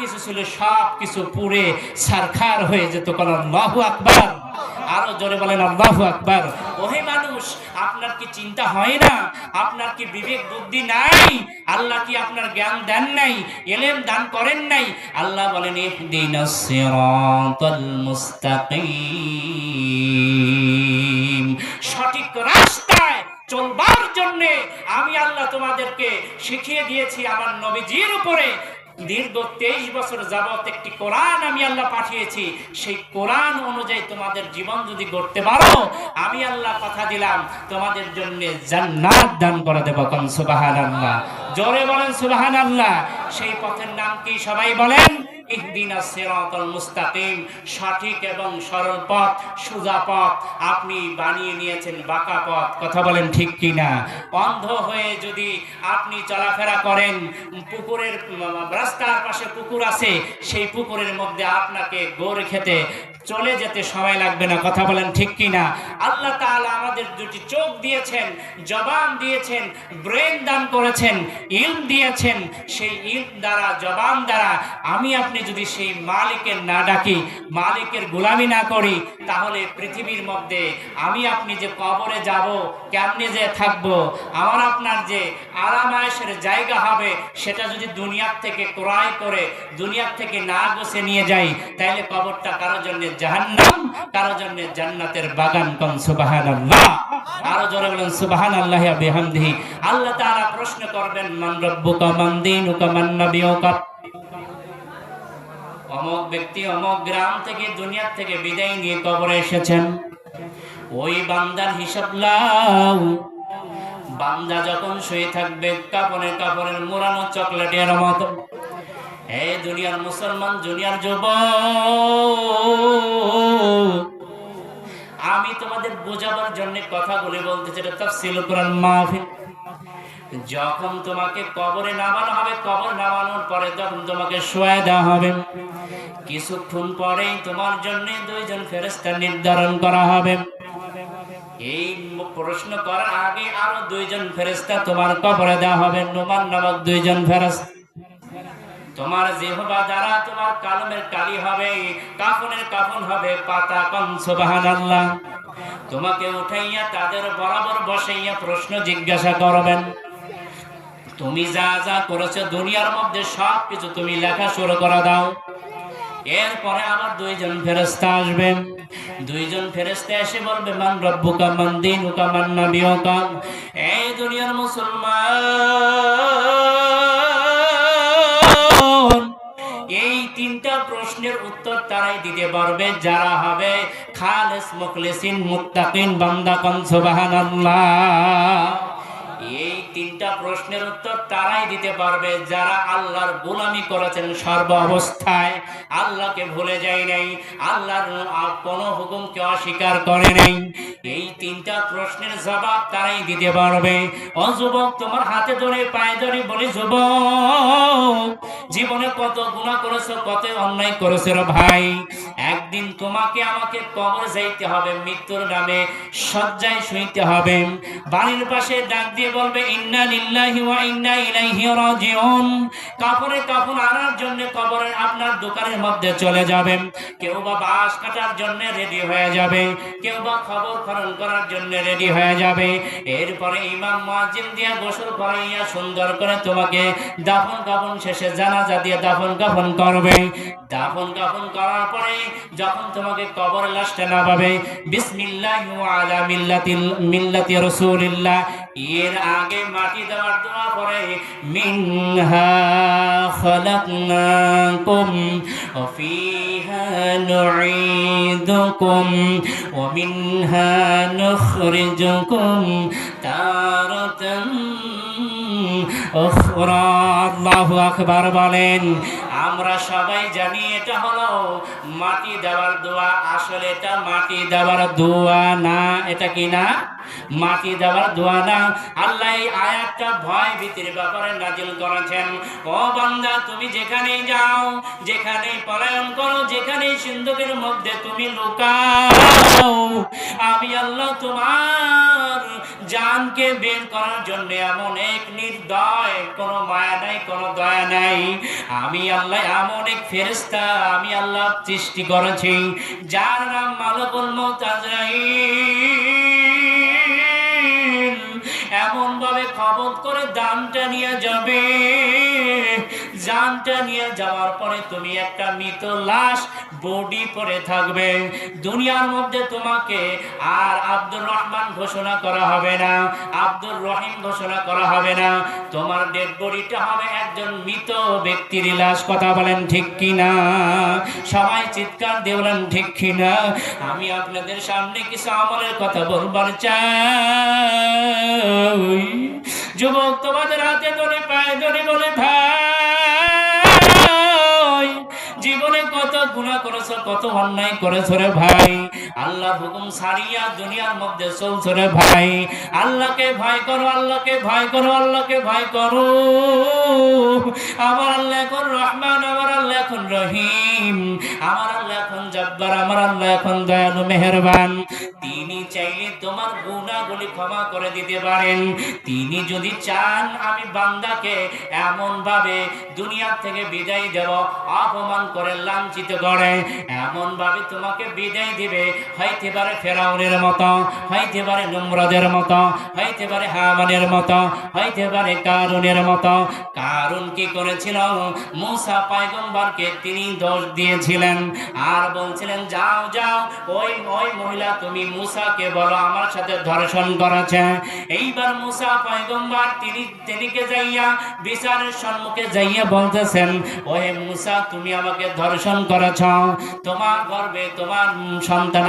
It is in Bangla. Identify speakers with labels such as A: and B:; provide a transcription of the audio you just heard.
A: কিছু ছিল সব কিছু পুড়ে ছারখার হয়ে যেত। কারণ আল্লাহু আকবার, আরো জোরে বলেন আল্লাহু আকবার। ওহে মানুষ, আপনার কি চিন্তা হয় না? আপনার কি বিবেক বুদ্ধি নাই? আল্লাহ কি আপনার জ্ঞান দেন নাই, ইলম দান করেন নাই? আল্লাহ বলেন ইহদিনাস সিরাতাল মুস্তাকিম, সঠিক রাস্তায় চলবার জন্য আমি আল্লাহ তোমাদেরকে শিখিয়ে দিয়েছি আমার নবীজির উপরে। দীর্ঘ 23 বছর যাবত একটি কোরআন আমি আল্লাহ পাঠিয়েছি। সেই কোরআন অনুযায়ী তোমাদের জীবন যদি গড়তে পারো, আমি আল্লাহ কথা দিলাম তোমাদের জন্য জান্নাত দান করে দেব। কোন সুবহানাল্লাহ, জোরে বলেন সুবহানাল্লাহ। সেই পথের নাম কি সবাই বলেন? ইহদিনাস সিরাতাল মুস্তাকিম, সঠিক এবং সরল পথ, সোজা পথ আপনি বানিয়ে নিয়েছেন বাঁকা পথ। কথা বলেন ঠিক কিনা? অন্ধ হয়ে যদি আপনি চলাফেরা করেন, পুকুরের রাস্তার পাশে পুকুর আছে, সেই পুকুরের মধ্যে আপনাকে গোড় খেতে চলে যেতে সময় লাগবে না। কথা বলেন ঠিক কিনা? আল্লাহ তাআলা আমাদের দুটি চোখ দিয়েছেন, জবান দিয়েছেন, ব্রেন দান করেছেন, ইলম দিয়েছেন। সেই ইলম দ্বারা, জবান দ্বারা আমি আপনি যদি সেই মালিকের না ডাকি, মালিকের গোলামি না করি, তাহলে পৃথিবীর মধ্যে আমি আপনি যে কবরে যাব, কেমনে যে থাকবো, আমার আপনার যে আরাম আয়েশের জায়গা হবে, সেটা যদি দুনিয়ার থেকে ক্রয় করে দুনিয়ার থেকে না গোছে নিয়ে যাই, তাহলে কবরটা কারো জন্য জাহান্নাম, কারো জন্য জান্নাতের বাগান। কোন সুবহানাল্লাহ, আরো জোরে বলেন সুবহানাল্লাহি ওয়া বিহামদিহি। আল্লাহ তাআলা প্রশ্ন করবেন, মান রাব্বুকা মান দীনুকা মান নাবিয়ুকা। অমুক ব্যক্তি অমুক গ্রাম থেকে, দুনিয়া থেকে বিদায় নিয়ে কবরে এসেছেন। ওই বান্দার হিসাব লাও। বান্দা যখন শুয়ে থাকবে কাপড়ের মোড়ানো চকলেটের মতো, হে দুনিয়ার মুসলমান, দুনিয়ার যুবক, আমি তোমাদের বোঝাবার জন্য কথাগুলি বলতেছি, এটা তাফসীরুল কুরআন মাহফিল। যখন তোমাকে কবরে নামানো হবে, কবর নামানোর পরে যখন তোমাকে শোয়া দেওয়া হবে, কিছুক্ষণ পরেই তোমার জন্য দুইজন ফেরেশতা নির্ধারণ করা হবে। এই প্রশ্ন করার আগে আরো দুইজন ফেরেশতা তোমার কবরে দেওয়া হবে, নুমান নামক দুইজন ফেরেশতা। তোমার জিহ্বা দ্বারা তোমার কালমের কালি হবে, কাফনের কাফন হবে পাতা। কোন সুবহানাল্লাহ। তোমাকে উঠাইয়া তাদের বরাবর বসাইয়া প্রশ্ন জিজ্ঞাসা করবেন। তুমি যা যা করেছো দুনিয়ার মধ্যে সব কিছু তুমি লেখা শুরু করে দাও। এরপরে আবার দুইজন ফেরেশতা আসবেন। দুইজন ফেরেশতা এসে বলবে, মান রাব্বুকা মান দীনুকা মান নাবিয়ুকা। এই দুনিয়ার মুসলমান, এই তিনটা প্রশ্নের উত্তর তারাই দিতে পারবে যারা হবে খালেস মুখলিসিন মুত্তাকিন বান্দা। কোন সুবহানাল্লাহ। এই তিনটা প্রশ্নের উত্তর তারাই দিতে পারবে যারা আল্লাহর গোলামি করেছেন সর্ব অবস্থায়, আল্লাহকে ভুলে যায় নাই, আল্লাহর কোনো হুকুমকে অস্বীকার করে নাই। এই তিনটা প্রশ্নের জবাব তারাই দিতে পারবে। ও যুবক, তোমার হাতে ধরে পায়ে ধরে বলি, যুবক, জীবনে কত গুনাহ করেছো, কত অন্যায় করেছো রে ভাই। একদিন তোমাকে আমাকে কবর যাইতে হবে, মৃত্যুর নামে শয্যায় শুইতে হবে। বাড়ির পাশে ডাক দিয়ে বলবে, ইন্না লিল্লাহি ওয়া ইন্না ইলাইহি রাজিউন। কাপড়ে কাপড় আনার জন্য কবরে আপনার দোকানের মধ্যে চলে যাবেন। কেউ বা বাঁশ কাটার জন্য রেডি হয়ে যাবে, কেউ বা খবর খনন করার জন্য রেডি হয়ে যাবে। এরপরে ইমাম মুয়াজ্জিন দিয়ে গোসল করাইয়া সুন্দর করে তোমাকে দাফন কাফন শেষে জানাজা দিয়ে দাফন কাফন করবে। দাফন কাফন করার পরে যখন তোমাকে কবরে লাশটা নামাবে, বিসমিল্লাহি ওয়া আলা মিল্লাতি রাসূলিল্লাহ, এর আগে মাটি দেওয়ার দোয়া পড়ে, মিনহা খালাকনাকুম ওয়া ফিহা নুঈদুকুম ওয়া মিনহা নুখরিজুকুম তারাতান উখরা। আল্লাহু আকবার বলেন। আমরা সবাই জানি এটা হলো মাটি দেওয়ার দোয়া। আসলে এটা মাটি দেওয়ার দোয়া না। এটা কি না? মাটি দেওয়ার দোয়া না। আল্লাহ এই আয়াতটা ভয় ভীতির ব্যাপারে নাজিল করেছেন। ও বান্দা, তুমি যেখানেই যাও, যেখানেই পলায়ন করো, যেখানেই সিন্ধুকের মধ্যে তুমি লুকাও, আমি আল্লাহ তোমার জানকে বের করার জন্য এমন এক নির্দয়, কোনো মায়া নাই, কোনো দয়া নাই। আমি আল্লাহ এমন এক ফেরেশতা আমি আল্লাহ সৃষ্টি করেছি, যার নাম মালাকুল মউত আজরাইল। এমন ভাবে কবজ করে জানটা নিয়ে যাবে, জানটা নিয়ে যাওয়ার পরে তুমি একটা মৃত লাশ বডি পরে থাকবে। দুনিয়ার মধ্যে তোমাকে আর আব্দুর রহমান ঘোষণা করা হবে না, আব্দুর রহিম ঘোষণা করা হবে না, তোমার ডেড বডিটা হবে একজন মৃত ব্যক্তির লাশ। কথা বলেন ঠিক কিনা? সবাই চিৎকার দিয়ে বলেন ঠিক কিনা? আমি আপনাদের সামনে কিছু আমলের কথা বলবার চাই। যুবক, তোমাদের হাতে ধরে পায়ে ধরে বলে ভাই, জীবনে কত গুনাহ করেছো, কত অন্যায় করেছো রে ভাই। আল্লাহর হুকুম ছাড়িয়া দুনিয়ার মধ্যে চলছো রে ভাই। আল্লাহকে ভয় করো, আল্লাহকে ভয় করো, আল্লাহকে ভয় করো। আমার আল্লাহ এখন রহমান, আমার আল্লাহ এখন রহিম, আমার আল্লাহ এখন জব্বার, আমার আল্লাহ এখন দয়ালু মেহেরবান। তিনি চাইলে তোমার গুনাহগুলি ক্ষমা করে দিতে পারেন। তিনি যদি চান আমি বান্দাকে এমন ভাবে দুনিয়া থেকে বিদায় দেব, অপমান করে লাঞ্ছিত করে এমন ভাবে তোমাকে বিদায় দিবে, হইতে পারে ফেরাউনের মতো, হইতে পারে নমরুদের মতো, হইতে পারে হামানের মতো, হইতে পারে কারুনের মতো। কারুন কি করেছিল? মুসা পয়গম্বরকে তিনি দোষ দিয়েছিলেন আর বলছিলেন যাও যাও ওই মহিলা তুমি মুসাকে বলো আমার সাথে ধর্ষণ করেছে। এইবার মুসা পয়গম্বর তিনিকে যাইয়া বিচারের সম্মুখে যাইয়া বলতেছেন, ওহে মুসা তুমি আমাকে ধর্ষণ করেছ, তোমার গর্ভে তোমার সন্তান